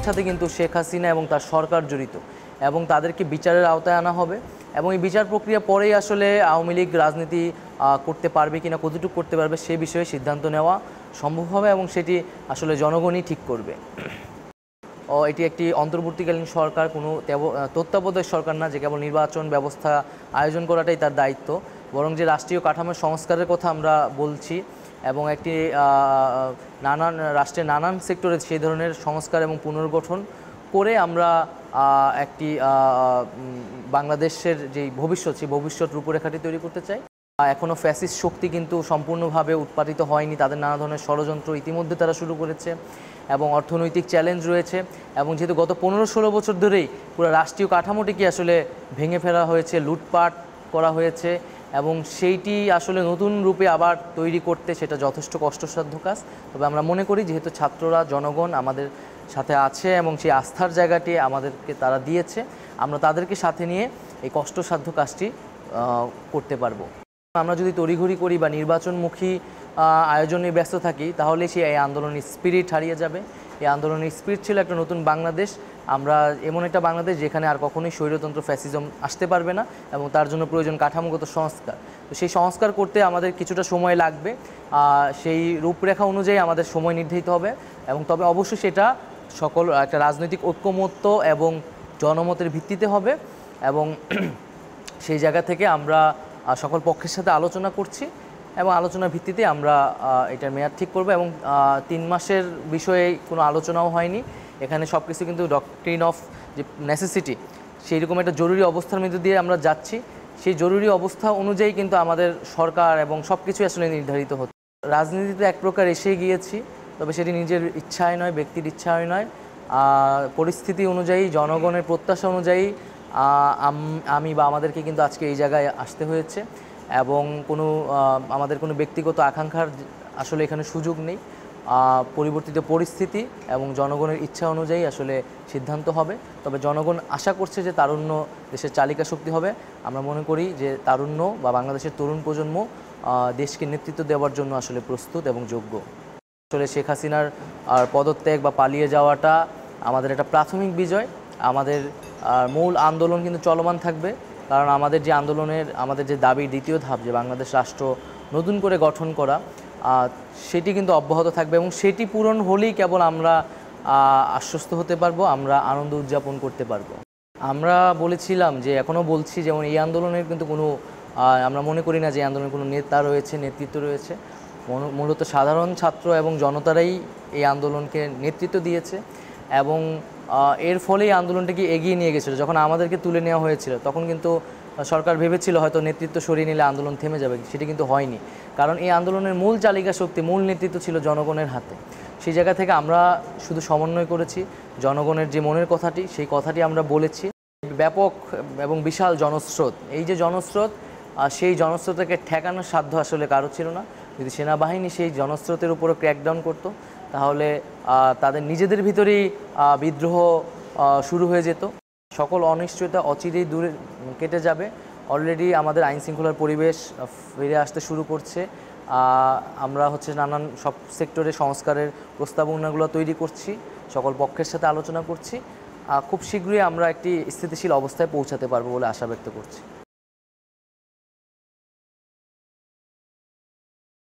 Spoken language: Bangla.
প্রতিষ্ঠাতে কিন্তু শেখ হাসিনা এবং তার সরকার জড়িত এবং তাদেরকে বিচারের আওতায় আনা হবে এবং এই বিচার প্রক্রিয়া পরেই আসলে আওয়ামী লীগ রাজনীতি করতে পারবে কিনা, কতটুকু করতে পারবে সে বিষয়ে সিদ্ধান্ত নেওয়া সম্ভব হবে এবং সেটি আসলে জনগণই ঠিক করবে। এটি একটি অন্তর্বর্তীকালীন সরকার, কোনো তত্ত্বাবধায়ক সরকার না যে কেবল নির্বাচন ব্যবস্থা আয়োজন করাটাই তার দায়িত্ব, বরং যে রাষ্ট্রীয় কাঠামোর সংস্কারের কথা আমরা বলছি এবং একটি রাষ্ট্রের নানান সেক্টরে সেই ধরনের সংস্কার এবং পুনর্গঠন করে আমরা একটি বাংলাদেশের যেই ভবিষ্যৎ, সেই ভবিষ্যৎ রূপরেখাটি তৈরি করতে চাই। এখনও ফ্যাসিস্ট শক্তি কিন্তু সম্পূর্ণভাবে উৎপাদিত হয়নি, তাদের নানা ধরনের ষড়যন্ত্র ইতিমধ্যে তারা শুরু করেছে এবং অর্থনৈতিক চ্যালেঞ্জ রয়েছে এবং যেহেতু গত 15-16 বছর ধরেই পুরো রাষ্ট্রীয় কাঠামোটিকে আসলে ভেঙে ফেলা হয়েছে, লুটপাট করা হয়েছে এবং সেইটি আসলে নতুন রূপে আবার তৈরি করতে সেটা যথেষ্ট কষ্টসাধ্য কাজ। তবে আমরা মনে করি যেহেতু ছাত্ররা, জনগণ আমাদের সাথে আছে এবং সেই আস্থার জায়গাটি আমাদেরকে তারা দিয়েছে, আমরা তাদেরকে সাথে নিয়ে এই কষ্টসাধ্য কাজটি করতে পারবো। আমরা যদি তড়িঘড়ি করি বা নির্বাচনমুখী আয়োজনে ব্যস্ত থাকি তাহলে এই আন্দোলনের স্পিরিট হারিয়ে যাবে। এই আন্দোলনের স্পিরিট ছিল একটা নতুন বাংলাদেশ, আমরা এমন একটা বাংলাদেশ যেখানে আর কখনোই স্বৈরতন্ত্র ফ্যাসিজম আসতে পারবে না এবং তার জন্য প্রয়োজন কাঠামোগত সংস্কার। তো সেই সংস্কার করতে আমাদের কিছুটা সময় লাগবে, সেই রূপরেখা অনুযায়ী আমাদের সময় নির্ধারিত হবে এবং তবে অবশ্যই সেটা সকল একটা রাজনৈতিক ঐক্যমত্য এবং জনমতের ভিত্তিতে হবে এবং সেই জায়গা থেকে আমরা সকল পক্ষের সাথে আলোচনা করছি এবং আলোচনার ভিত্তিতে আমরা এটার মেয়াদ ঠিক করব এবং 3 মাসের বিষয়ে কোনো আলোচনাও হয়নি। এখানে সব কিছু কিন্তু ডক্ট্রিন অফ যে নেসেসিটি, সেই রকম একটা জরুরি অবস্থার মধ্যে দিয়ে আমরা যাচ্ছি। সেই জরুরি অবস্থা অনুযায়ী কিন্তু আমাদের সরকার এবং সব কিছুই আসলে নির্ধারিত হচ্ছে। রাজনীতিতে এক প্রকার এসে গিয়েছি, তবে সেটি নিজের ইচ্ছায় নয়, ব্যক্তির ইচ্ছায় নয়, পরিস্থিতি অনুযায়ী, জনগণের প্রত্যাশা অনুযায়ী আমি বা আমাদেরকে কিন্তু আজকে এই জায়গায় আসতে হয়েছে এবং আমাদের কোনো ব্যক্তিগত আকাঙ্ক্ষার আসলে এখানে সুযোগ নেই। পরিবর্তিত পরিস্থিতি এবং জনগণের ইচ্ছা অনুযায়ী আসলে সিদ্ধান্ত হবে। তবে জনগণ আশা করছে যে তারুণ্য দেশের চালিকা শক্তি হবে। আমরা মনে করি যে তারুণ্য বা বাংলাদেশের তরুণ প্রজন্ম দেশকে নেতৃত্ব দেওয়ার জন্য আসলে প্রস্তুত এবং যোগ্য। আসলে শেখ হাসিনার পদত্যাগ বা পালিয়ে যাওয়াটা আমাদের একটা প্রাথমিক বিজয়। আমাদের মূল আন্দোলন কিন্তু চলমান থাকবে, কারণ আমাদের যে আন্দোলনের আমাদের যে দাবির দ্বিতীয় ধাপ, যে বাংলাদেশ রাষ্ট্র নতুন করে গঠন করা, সেটি কিন্তু অব্যাহত থাকবে এবং সেটি পূরণ হলেই কেবল আমরা আশ্বস্ত হতে পারবো, আমরা আনন্দ উদযাপন করতে পারবো। আমরা বলেছিলাম যে এখনও বলছি, যেমন এই আন্দোলনের কিন্তু কোনো আমরা মনে করি না যে আন্দোলনের কোনো নেতা রয়েছে, নেতৃত্ব রয়েছে। মূলত সাধারণ ছাত্র এবং জনতারাই এই আন্দোলনকে নেতৃত্ব দিয়েছে এবং এর ফলেই আন্দোলনটাকে এগিয়ে নিয়ে গেছিলো। যখন আমাদেরকে তুলে নেওয়া হয়েছিল তখন কিন্তু সরকার ভেবেছিল হয়তো নেতৃত্ব সরিয়ে নিলে আন্দোলন থেমে যাবে, সেটি কিন্তু হয়নি, কারণ এই আন্দোলনের মূল চালিকা শক্তি, মূল নেতৃত্ব ছিল জনগণের হাতে। সেই জায়গা থেকে আমরা শুধু সমন্বয় করেছি, জনগণের যে মনের কথাটি, সেই কথাটি আমরা বলেছি। ব্যাপক এবং বিশাল জনস্রোত, এই যে জনস্রোত, সেই জনস্রোতকে ঠেকানোর সাধ্য আসলে কারো ছিল না। যদি সেনাবাহিনী সেই জনস্রোতের উপরে ক্র্যাকডাউন করতো তাহলে তাদের নিজেদের ভিতরেই বিদ্রোহ শুরু হয়ে যেত। সকল অনিশ্চয়তা অচিরেই দূরে কেটে যাবে। অলরেডি আমাদের আইনশৃঙ্খলার পরিবেশ ফিরে আসতে শুরু করছে। আমরা নানান সব সেক্টরে সংস্কারের প্রস্তাবনাগুলো তৈরি করছি, সকল পক্ষের সাথে আলোচনা করছি। খুব শীঘ্রই আমরা একটি স্থিতিশীল অবস্থায় পৌঁছাতে পারবো বলে আশা ব্যক্ত করছি।